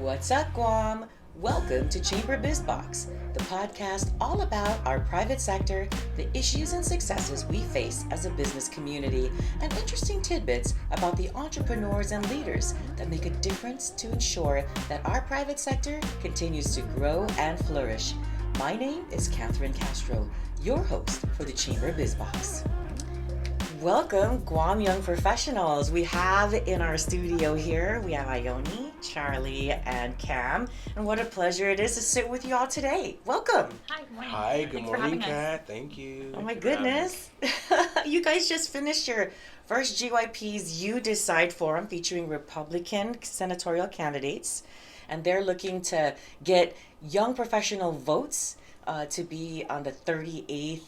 What's up, Guam? Welcome to Chamber BizBox, the podcast all about our private sector, the issues and successes we face as a business community, and interesting tidbits about the entrepreneurs and leaders that make a difference to ensure that our private sector continues to grow and flourish. My name is Catherine Castro, your host for the Chamber BizBox. Welcome, Guam Young Professionals. We have in our studio here, we have Ione, Charlie, and Cam. And what a pleasure it is to sit with you all today. Welcome. Hi, good morning. Hi, good Thanks morning, Kat. Thank you. Oh my goodness. You guys just finished your first GYP's YouDecide Forum featuring Republican Senatorial Candidates. And they're looking to get young professional votes to be on the 38th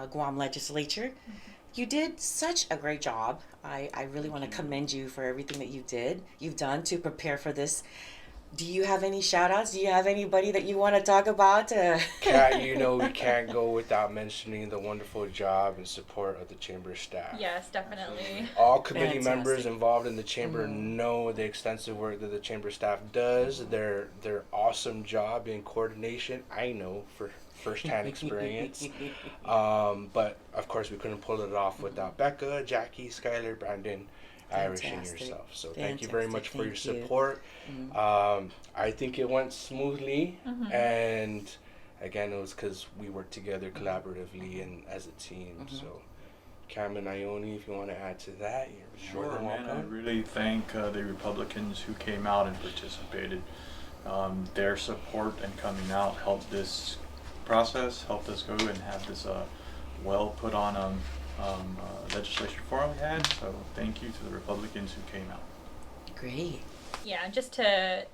Guam legislature. Mm-hmm. You did such a great job. I really want to commend you for everything that you've done to prepare for this. Do you have any shout outs? Do you have anybody that you want to talk about? Kat, you know we can't go without mentioning the wonderful job and support of the Chamber staff. Yes, definitely. All committee members involved in the Chamber know the extensive work that the Chamber staff does. Their awesome job in coordination, I know for first-hand experience. But of course we couldn't pull it off without Becca, Jackie, Skylar, Brandon, Irish, and yourself. So thank you very much for your support. I think it went smoothly, and again, it was because we worked together collaboratively and as a team. So Cam and Ione, if you want to add to that, you're Sure, more than welcome. I really thank the Republicans who came out and participated. Their support and coming out helped this process, helped us go and have this well put on legislative forum we had. So thank you to the Republicans who came out. Great. Yeah, just to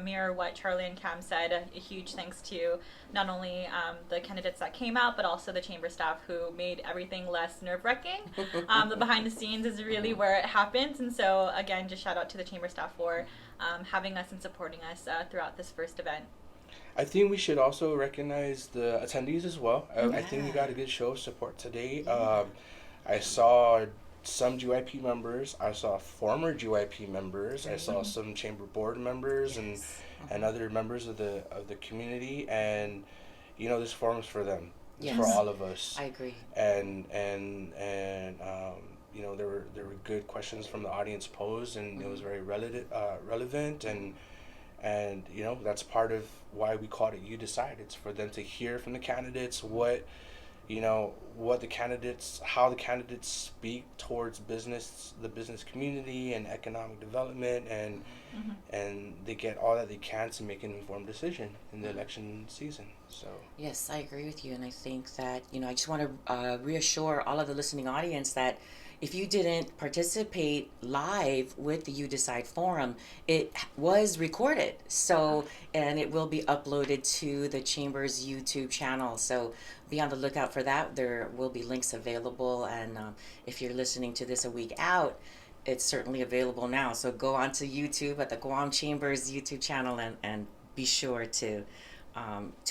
mirror what Charlie and Cam said, a huge thanks to not only the candidates that came out, but also the Chamber staff who made everything less nerve-wracking. The behind the scenes is really where it happens. And so, again, just shout out to the Chamber staff for having us and supporting us throughout this first event. I think we should also recognize the attendees as well. I think we got a good show of support today. I saw some GYP members. I saw former GYP members. I saw some chamber board members and other members of the community. And you know, this forum's for them. It's for all of us. I agree. And you know, there were good questions from the audience posed, and it was very relevant and you know, that's part of why we called it YouDecide. It's for them to hear from the candidates how the candidates speak towards the business community and economic development, and they get all that they can to make an informed decision in the election season. So yes, I agree with you, and I think that, you know, I just want to reassure all of the listening audience that if you didn't participate live with the YouDecide Forum, it was recorded. So, and it will be uploaded to the Chamber's YouTube channel. So be on the lookout for that. There will be links available. And if you're listening to this a week out, it's certainly available now. So go onto YouTube at the Guam Chamber's YouTube channel and be sure to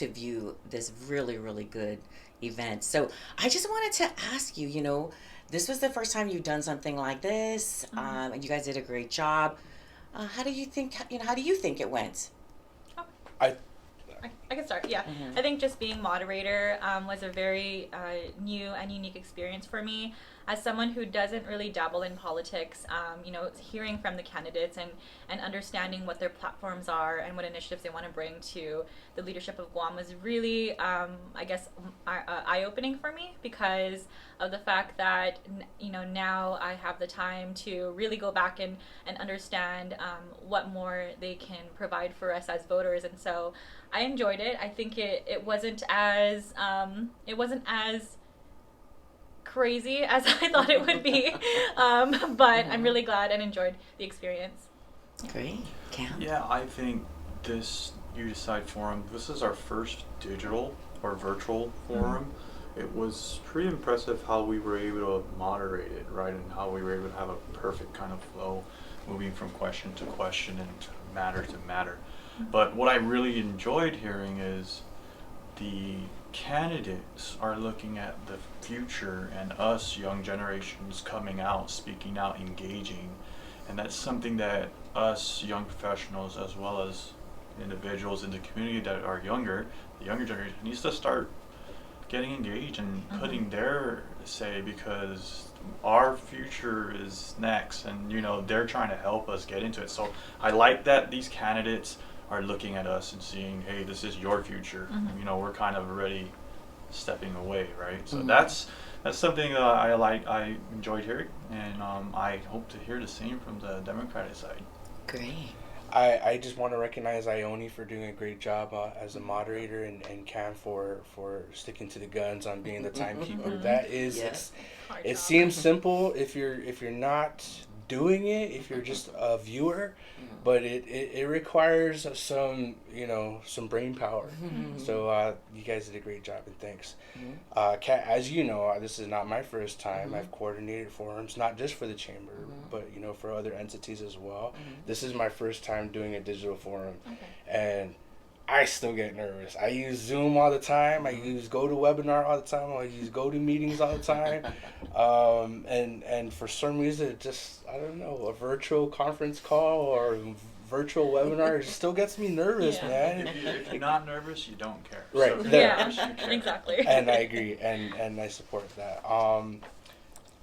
view this really, really good event. So I just wanted to ask you, you know, this was the first time you've done something like this, and you guys did a great job. How do you think it went? I can start. Yeah, I think just being moderator was a very new and unique experience for me. As someone who doesn't really dabble in politics, you know, hearing from the candidates and understanding what their platforms are and what initiatives they want to bring to the leadership of Guam was really, I guess, eye-opening for me because of the fact that, you know, now I have the time to really go back and understand what more they can provide for us as voters. And so I enjoyed it. I think it wasn't as crazy as I thought it would be, but I'm really glad and enjoyed the experience. Great. Cam? Yeah, I think this YouDecide Forum, this is our first digital or virtual forum. It was pretty impressive how we were able to moderate it, right, and how we were able to have a perfect kind of flow moving from question to question and matter to matter. But what I really enjoyed hearing is the candidates are looking at the future and us young generations coming out, speaking out, engaging, And that's something that us young professionals, as well as individuals in the community that are younger, the younger generation, needs to start getting engaged and putting their say, because our future is next, and they're trying to help us get into it. So I like that these candidates are looking at us and seeing, hey, this is your future. We're kind of already stepping away, right? So that's something I enjoyed hearing, and I hope to hear the same from the Democratic side. Great. I just want to recognize Ione for doing a great job as a moderator, and Cam for sticking to the guns on being the timekeeper. That is, it seems simple if you're not doing it, if you're just a viewer, but it requires some brain power. So you guys did a great job, and thanks. Kat, as you know, this is not my first time. I've coordinated forums, not just for the chamber, but for other entities as well. This is my first time doing a digital forum, and I still get nervous. I use Zoom all the time. I use GoToWebinar all the time. I use GoToMeetings all the time. And for some reason, it just, I don't know, a virtual conference call or virtual webinar, it still gets me nervous, man. If you're not nervous, you don't care. Right. So Exactly. And I agree, and I support that.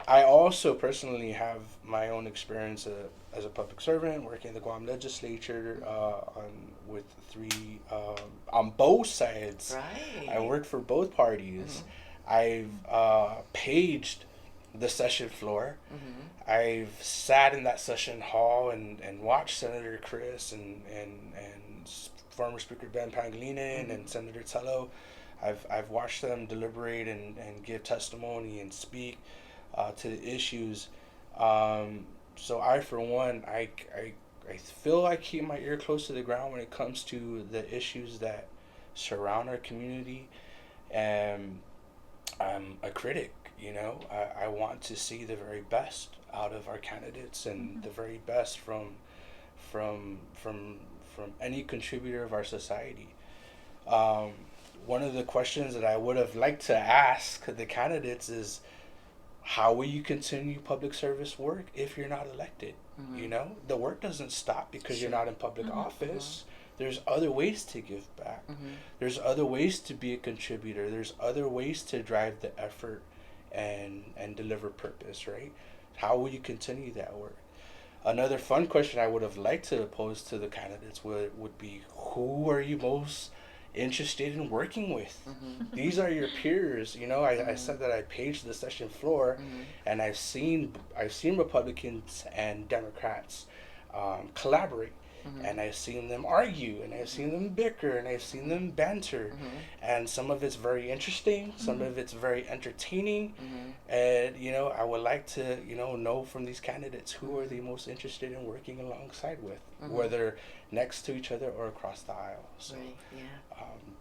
I also personally have my own experience as a public servant, working in the Guam legislature with three on both sides. Right. I worked for both parties. I've paged the session floor. I've sat in that session hall and watched Senator Chris and former Speaker Ben Pangilinan and Senator Tello. I've watched them deliberate and give testimony and speak to the issues. So I, for one, I feel I keep my ear close to the ground when it comes to the issues that surround our community. And I'm a critic, I want to see the very best out of our candidates and the very best from any contributor of our society. One of the questions that I would have liked to ask the candidates is, how will you continue public service work if you're not elected? The work doesn't stop because you're not in public office. There's other ways to give back. There's other ways to be a contributor. There's other ways to drive the effort and deliver purpose, right? How will you continue that work? Another fun question I would have liked to pose to the candidates would be, who are you most interested in working with? These are your peers. I said that I paged the session floor, and I've seen Republicans and Democrats collaborate, and I've seen them argue, and I've seen them bicker, and I've seen them banter, and some of it's very interesting, some of it's very entertaining, and I would like to know from these candidates, who are they most interested in working alongside with, whether next to each other or across the aisle. So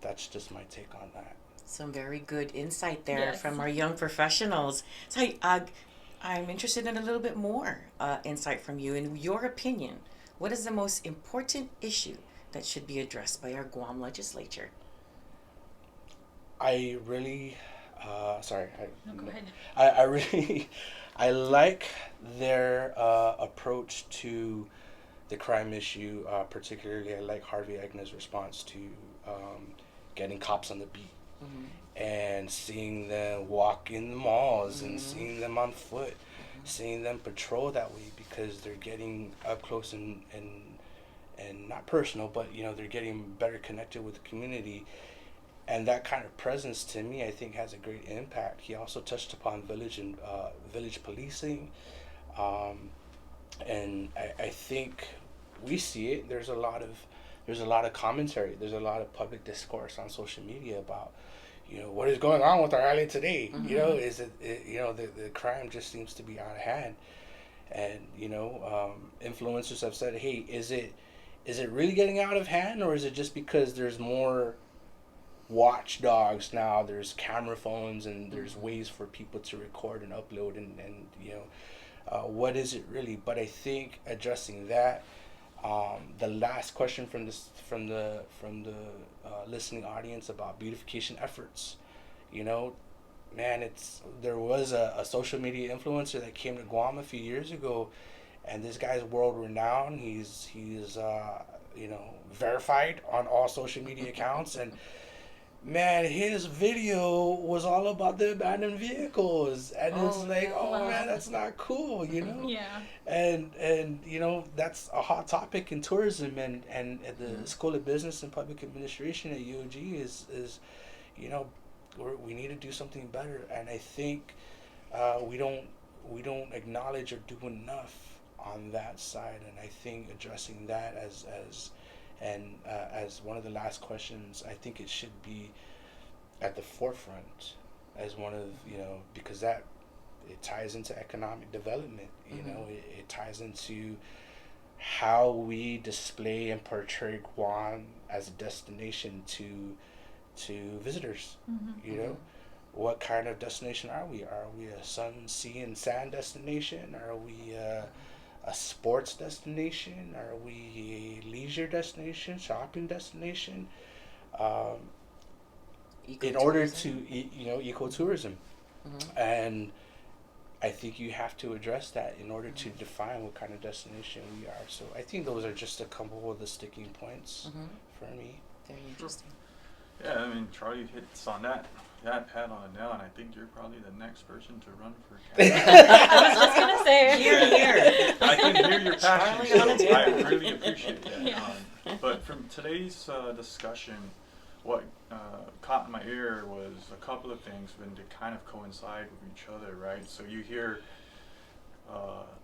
that's just my take on that. Some very good insight there from our young professionals. So I'm interested in a little bit more insight from you. In your opinion, what is the most important issue that should be addressed by our Guam legislature? I really, sorry. Go ahead. I really, I like their approach to the crime issue. Particularly, I like Harvey Agne's response to getting cops on the beat and seeing them walk in the malls and seeing them on foot, seeing them patrol that way, because they're getting up close and not personal, but they're getting better connected with the community. And that kind of presence, to me, I think has a great impact. He also touched upon village policing, and I think we see it. There's a lot of commentary. There's a lot of public discourse on social media about what is going on with our island today. Is it the crime just seems to be out of hand, and influencers have said, hey, is it really getting out of hand, or is it just because there's more watchdogs now? There's camera phones and there's ways for people to record and upload and what is it really? But I think addressing that, the last question from the listening audience about beautification efforts, man, there was a social media influencer that came to Guam a few years ago, and this guy's world renowned. He's verified on all social media accounts, and man, his video was all about the abandoned vehicles, and it's like, man, that's not cool, Yeah. And that's a hot topic in tourism, and at the School of Business and Public Administration at UOG is we need to do something better, and I think we don't acknowledge or do enough on that side, and I think addressing that as one of the last questions, I think it should be at the forefront as one of because it ties into economic development. It ties into how we display and portray Guam as a destination to visitors. What kind of destination are we? Are we a sun, sea, and sand destination? Are we a sports destination? Are we a leisure destination, shopping destination? In order to, ecotourism. And I think you have to address that in order to define what kind of destination we are. So I think those are just a couple of the sticking points for me. Very interesting. Yeah, I mean, Charlie hits on that hat on the nail, and I think you're probably the next person to run for Canada. I was just going to say. Here. I can hear your passion, Charlie so Onedera. I really appreciate that. Yeah. But from today's discussion, what caught in my ear was a couple of things when they kind of coincide with each other, right? So you hear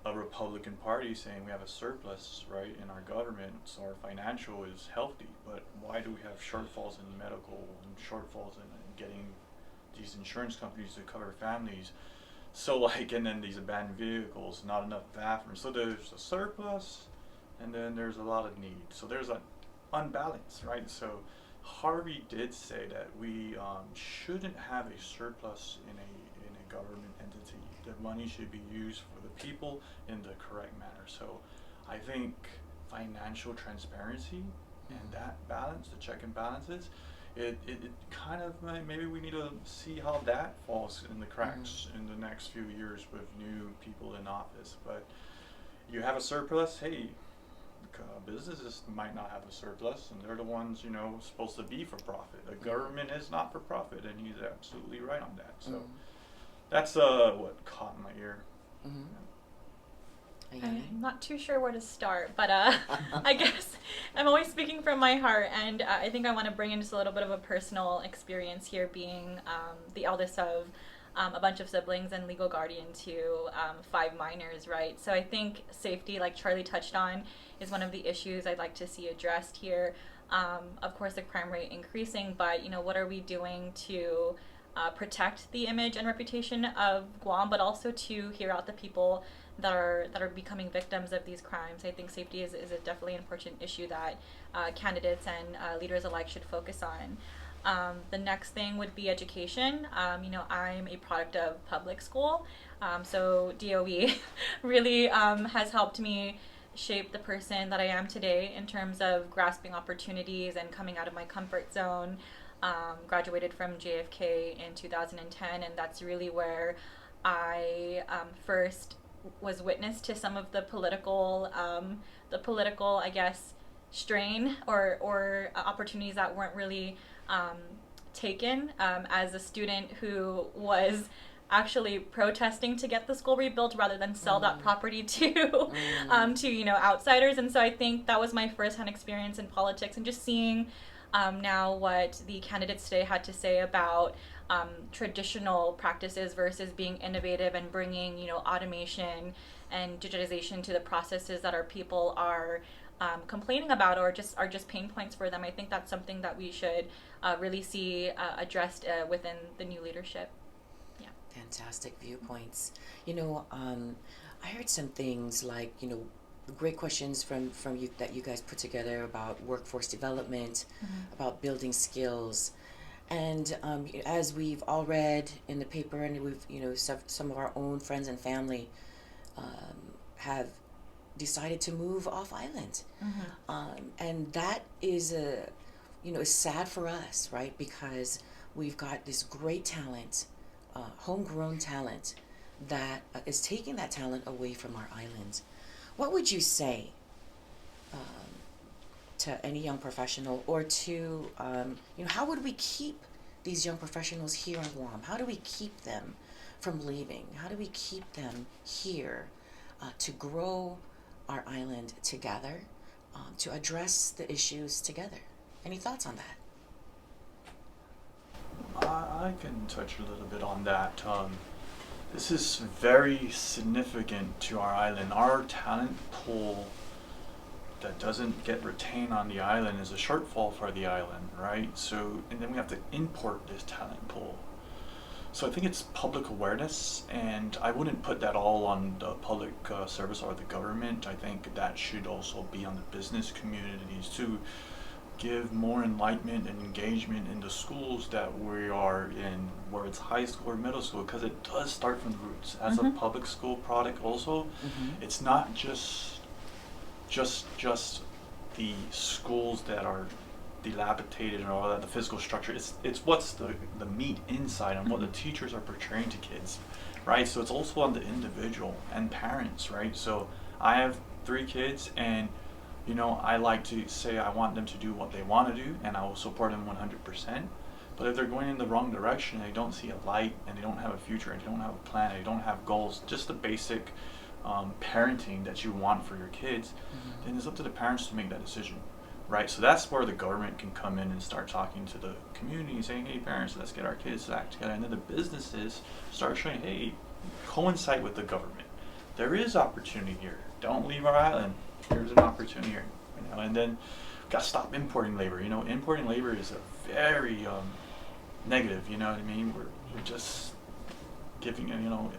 a Republican Party saying we have a surplus, right, in our government, so our financial is healthy, but why do we have shortfalls in medical and shortfalls in getting these insurance companies to cover families? So and then these abandoned vehicles, not enough bathrooms. So there's a surplus, and then there's a lot of need. So there's an unbalance, right? So Harvey did say that we shouldn't have a surplus in a government entity. The money should be used for the people in the correct manner. So I think financial transparency and that balance, the check and balances, it kind of maybe we need to see how that falls in the cracks in the next few years with new people in office. But you have a surplus, hey, businesses might not have a surplus, and they're the ones supposed to be for profit. The government is not for profit, and he's absolutely right on that. So that's what caught in my ear. I'm not too sure where to start, but I guess I'm always speaking from my heart, and I think I want to bring in just a little bit of a personal experience here, being the eldest of a bunch of siblings and legal guardian to 5 minors, right? So I think safety, like Charlie touched on, is one of the issues I'd like to see addressed here. Of course, the crime rate increasing, but what are we doing to protect the image and reputation of Guam, but also to hear out the people that are becoming victims of these crimes? I think safety is definitely an important issue that candidates and leaders alike should focus on. The next thing would be education. I'm a product of public school, so DOE really has helped me shape the person that I am today in terms of grasping opportunities and coming out of my comfort zone. Graduated from JFK in 2010, and that's really where I first was witness to some of the political, I guess, strain or opportunities that weren't really taken. As a student who was actually protesting to get the school rebuilt rather than sell that property to outsiders, and so I think that was my first-hand experience in politics, and just seeing now what the candidates today had to say about traditional practices versus being innovative and bringing automation and digitization to the processes that our people are complaining about or are just pain points for them. I think that's something that we should really see addressed within the new leadership. Yeah. Fantastic viewpoints. I heard some things like, great questions from you that you guys put together about workforce development, about building skills. And as we've all read in the paper, and we've, some of our own friends and family have decided to move off island. And that is is sad for us, right? Because we've got this great talent, homegrown talent, that is taking that talent away from our islands. what would you say to any young professional, or to how would we keep these young professionals here in Guam? How do we keep them from leaving? How do we keep them here to grow our island together, to address the issues together? Any thoughts on that? I can touch a little bit on that. This is very significant to our island. Our talent pool that doesn't get retained on the island is a shortfall for the island, right? So, and then we have to import this talent pool. So I think it's public awareness, and I wouldn't put that all on the public service or the government. I think that should also be on the business communities to give more enlightenment and engagement in the schools that we are in, where it's high school or middle school, because it does start from the roots. As a public school product also, it's not just the schools that are dilapidated and all that, the physical structure. It's what's the meat inside and what the teachers are portraying to kids, right? So it's also on the individual and parents, right? So I have 3 kids, and I like to say I want them to do what they want to do, and I will support them 100%. But if they're going in the wrong direction, they don't see a light, and they don't have a future, and they don't have a plan, and they don't have goals, just the basic parenting that you want for your kids, then it's up to the parents to make that decision, right? So that's where the government can come in and start talking to the community, saying, hey, parents, let's get our kids to act together. And then the businesses start showing, hey, coincide with the government. There is opportunity here. Don't leave our island. Here's an opportunity here. And then got to stop importing labor. Importing labor is a very negative, you know what I mean? We're just giving,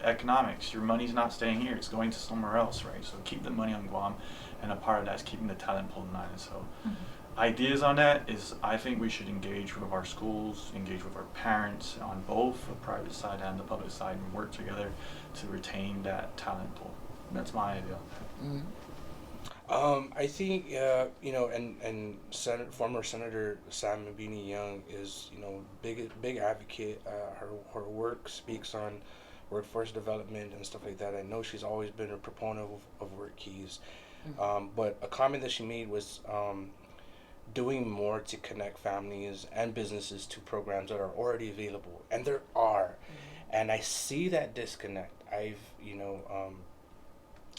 economics. Your money's not staying here. It's going to somewhere else, right? So keep the money on Guam, and a part of that is keeping the talent pool in the island. So ideas on that is, I think we should engage with our schools, engage with our parents on both the private side and the public side, and work together to retain that talent pool. That's my idea. I think and former Senator Sam Mabini Young is big advocate. Her work speaks on workforce development and stuff like that. I know she's always been a proponent of work keys, but a comment that she made was doing more to connect families and businesses to programs that are already available, and there are, and I see that disconnect.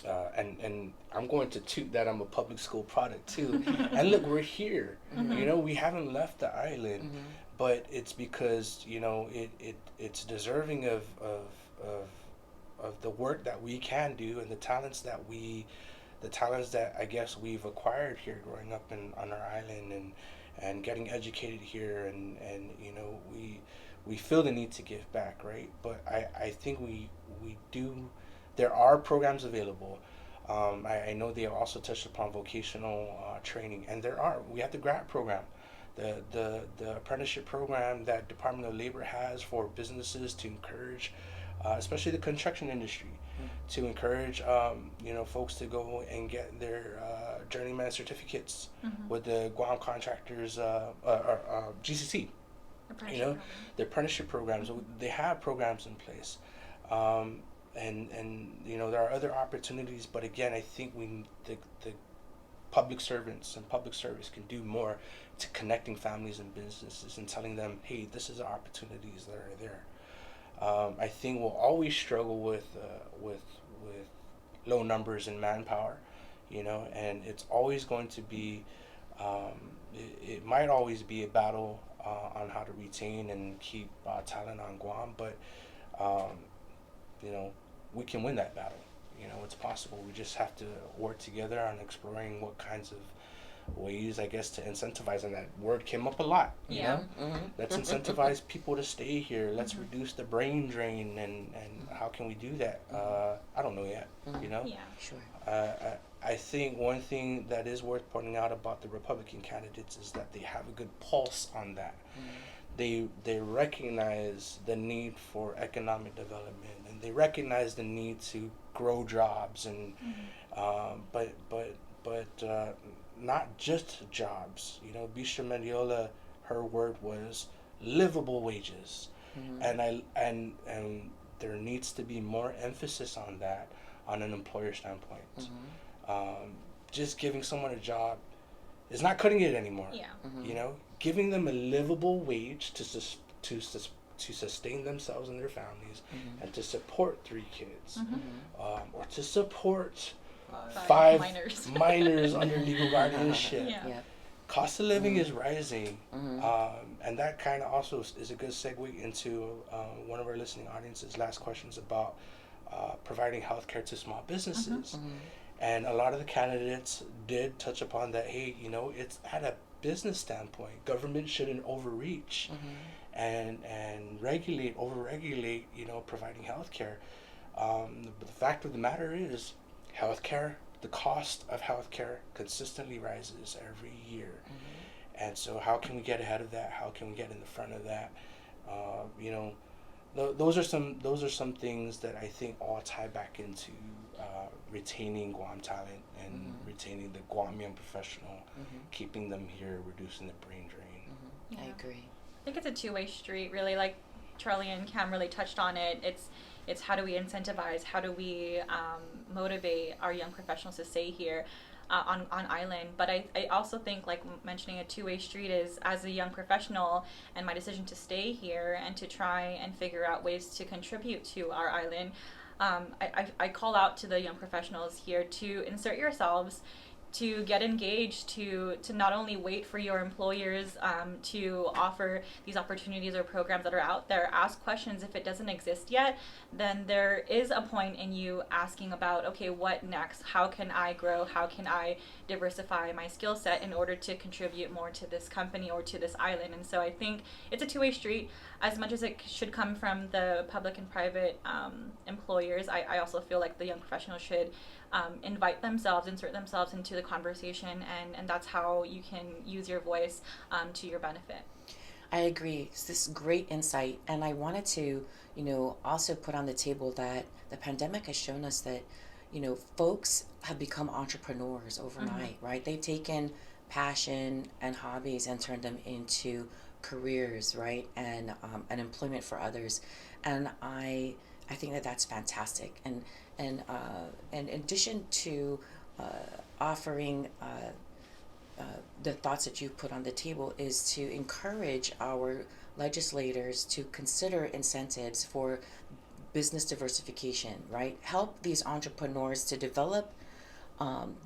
And I'm going to toot that I'm a public school product too. And look, we're here. We haven't left the island, but it's because it's deserving of the work that we can do, and the talents that I guess we've acquired here growing up on our island and getting educated here, and we feel the need to give back, right? But I think we do. There are programs available. I know they also touched upon vocational training, and we have the grant program, the apprenticeship program that Department of Labor has for businesses to encourage, especially the construction industry, to encourage folks to go and get their journeyman certificates with the Guam Contractors GCC. The apprenticeship programs. They have programs in place. And there are other opportunities, but again, I think the public servants and public service can do more to connecting families and businesses and telling them, hey, this is the opportunities that are there. I think we'll always struggle with low numbers in manpower, and it's always going to be it might always be a battle on how to retain and keep talent on Guam, but we can win that battle. It's possible. We just have to work together on exploring what kinds of ways, I guess, to incentivize. And that word came up a lot. Let's incentivize people to stay here. Let's reduce the brain drain. And how can we do that? I don't know yet. Yeah, Sure. I think one thing that is worth pointing out about the Republican candidates is that they have a good pulse on that. They recognize the need for economic development, and they recognize the need to grow jobs, and but not just jobs. Bisha Mendiola, her word was livable wages, and there needs to be more emphasis on that on an employer standpoint. just giving someone a job is not cutting it anymore. Yeah. You know, giving them a livable wage to sustain themselves and their families, and to support 3 kids, or to support 5 minors under legal guardianship. Yeah. Yep. Cost of living is rising, and that kind of also is a good segue into one of our listening audience's last questions about providing healthcare to small businesses. And a lot of the candidates did touch upon that. Hey, you know, it's at a business standpoint. Government shouldn't overreach and overregulate, you know, providing healthcare. But the fact of the matter is, healthcare, the cost of healthcare consistently rises every year. And so how can we get ahead of that? How can we get in the front of that? You know, those are some things that I think all tie back into retaining Guam talent and retaining the Guam Young Professional, keeping them here, reducing the brain drain. Yeah. I agree. I think it's a two-way street, really. Like Charlie and Cam really touched on it. It's how do we incentivize, how do we motivate our young professionals to stay here on island. But I also think, like mentioning a two-way street is, as a young professional and my decision to stay here and to try and figure out ways to contribute to our island, I call out to the young professionals here to insert yourselves, to get engaged, to not only wait for your employers to offer these opportunities or programs that are out there. Ask questions. If it doesn't exist yet, then there is a point in you asking about, okay, what next? How can I grow? How can I diversify my skill set in order to contribute more to this company or to this island? And so I think it's a two-way street. As much as it should come from the public and private employers, I also feel like the young professionals should insert themselves into the conversation, and that's how you can use your voice to your benefit. I agree. This is great insight, and I wanted to, you know, also put on the table that the pandemic has shown us that, you know, folks have become entrepreneurs overnight, right? They've taken passion and hobbies and turned them into careers, right, and employment for others, and I think that that's fantastic. And in addition to offering the thoughts that you put on the table, is to encourage our legislators to consider incentives for business diversification, right? Help these entrepreneurs to develop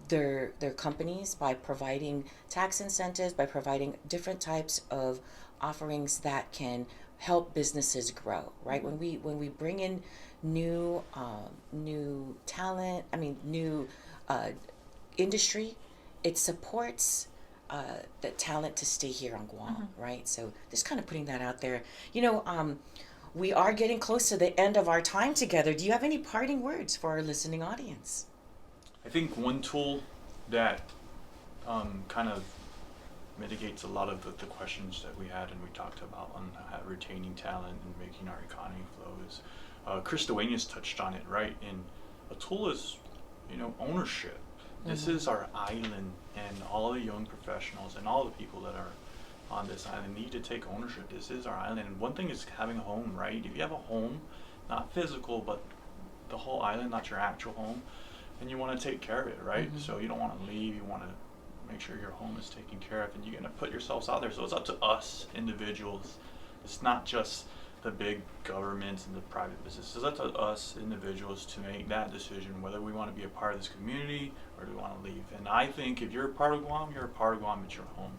their companies by providing tax incentives, by providing different types of offerings that can help businesses grow, right? When we bring in new talent, new industry, it supports the talent to stay here on Guam, right? So just kind of putting that out there. You know, we are getting close to the end of our time together. Do you have any parting words for our listening audience? I think one tool that kind of mitigates a lot of the questions that we had and we talked about on retaining talent and making our economy flow is, Chris Duenas touched on it, right? And a tool is, you know, ownership. This is our island, and all the young professionals and all the people that are on this island need to take ownership. This is our island, and one thing is having a home, right? If you have a home, not physical, but the whole island, not your actual home, and you want to take care of it, right? So you don't want to leave, you want to make sure your home is taken care of, and you're going to put yourselves out there. So it's up to us individuals. It's not just the big governments and the private businesses. It's up to us individuals to make that decision whether we want to be a part of this community or do we want to leave. And I think if you're a part of Guam, you're a part of Guam. It's your home.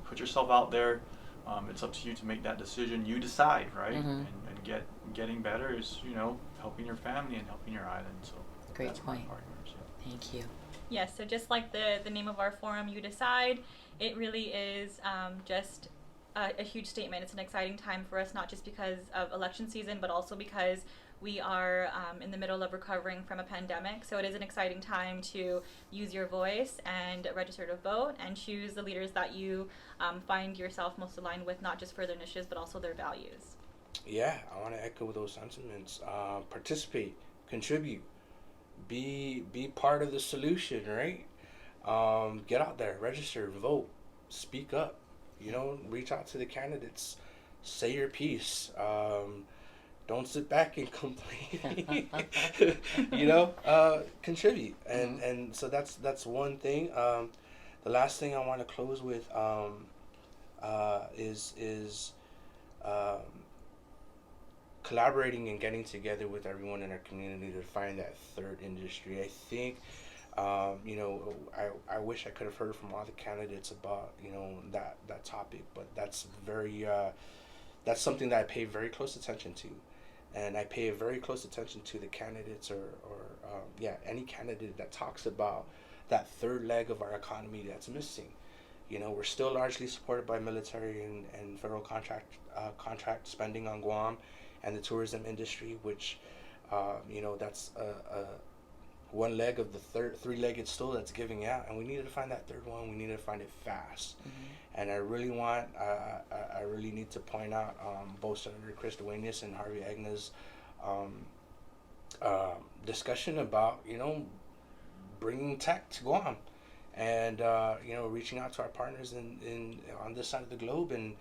Put yourself out there. It's up to you to make that decision. You decide, right? And getting better is, you know, helping your family and helping your island. So Great that's point. my partners. Yeah. Thank you. Yes, so just like the name of our forum, You Decide, it really is just a huge statement. It's an exciting time for us, not just because of election season, but also because we are in the middle of recovering from a pandemic. So it is an exciting time to use your voice and register to vote and choose the leaders that you find yourself most aligned with, not just for their initiatives, but also their values. Yeah, I want to echo those sentiments. Participate, contribute, be part of the solution, right? Get out there, register, vote, speak up. You know, reach out to the candidates, say your piece. don't sit back and complain. Contribute, and so that's one thing. The last thing I want to close with is collaborating and getting together with everyone in our community to find that third industry. I think, I wish I could have heard from all the candidates about, that topic, but that's that's something that I pay very close attention to. And I pay very close attention to the candidates or any candidate that talks about that third leg of our economy that's missing. We're still largely supported by military and federal contract spending on Guam and the tourism industry, which, that's one leg of the three-legged stool that's giving out, and we needed to find that third one. We needed to find it fast. And I really need to point out both Senator Chris Duenas and Harvey Egna's discussion about, bringing tech to Guam, and reaching out to our partners in on this side of the globe, and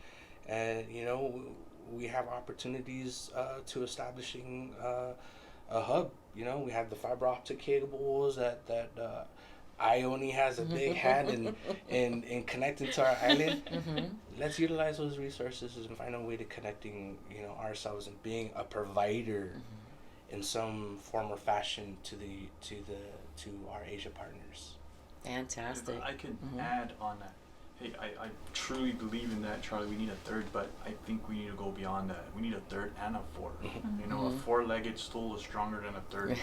we have opportunities to establishing a hub. We have the fiber optic cables that Ione has a big hand in connecting to our island. Let's utilize those resources and find a way to connecting ourselves and being a provider in some form or fashion to our Asia partners. Fantastic. If I can add on that. Hey, I truly believe in that, Charlie. We need a third, but I think we need to go beyond that. We need a third and a fourth. A four-legged stool is stronger than a third.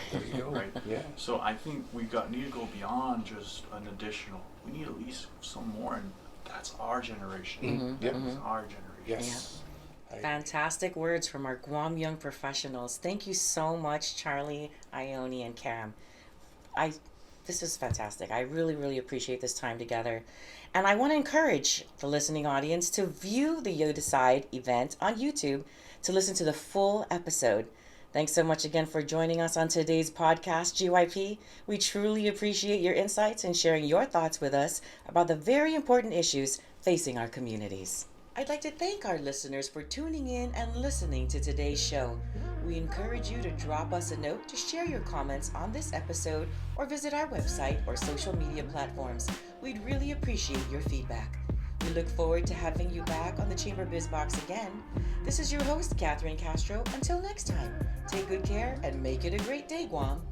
Right? Yeah. So I think need to go beyond just an additional. We need at least some more, and that's our generation. That's our generation. Yes. Yeah. Fantastic words from our Guam Young Professionals. Thank you so much, Charlie, Ione, and Cam. This is fantastic. I really, really appreciate this time together. And I want to encourage the listening audience to view the YouDecide event on YouTube to listen to the full episode. Thanks so much again for joining us on today's podcast, GYP. We truly appreciate your insights and sharing your thoughts with us about the very important issues facing our communities. I'd like to thank our listeners for tuning in and listening to today's show. We encourage you to drop us a note to share your comments on this episode or visit our website or social media platforms. We'd really appreciate your feedback. We look forward to having you back on the Chamber Biz Box again. This is your host, Catherine Castro. Until next time, take good care and make it a great day, Guam.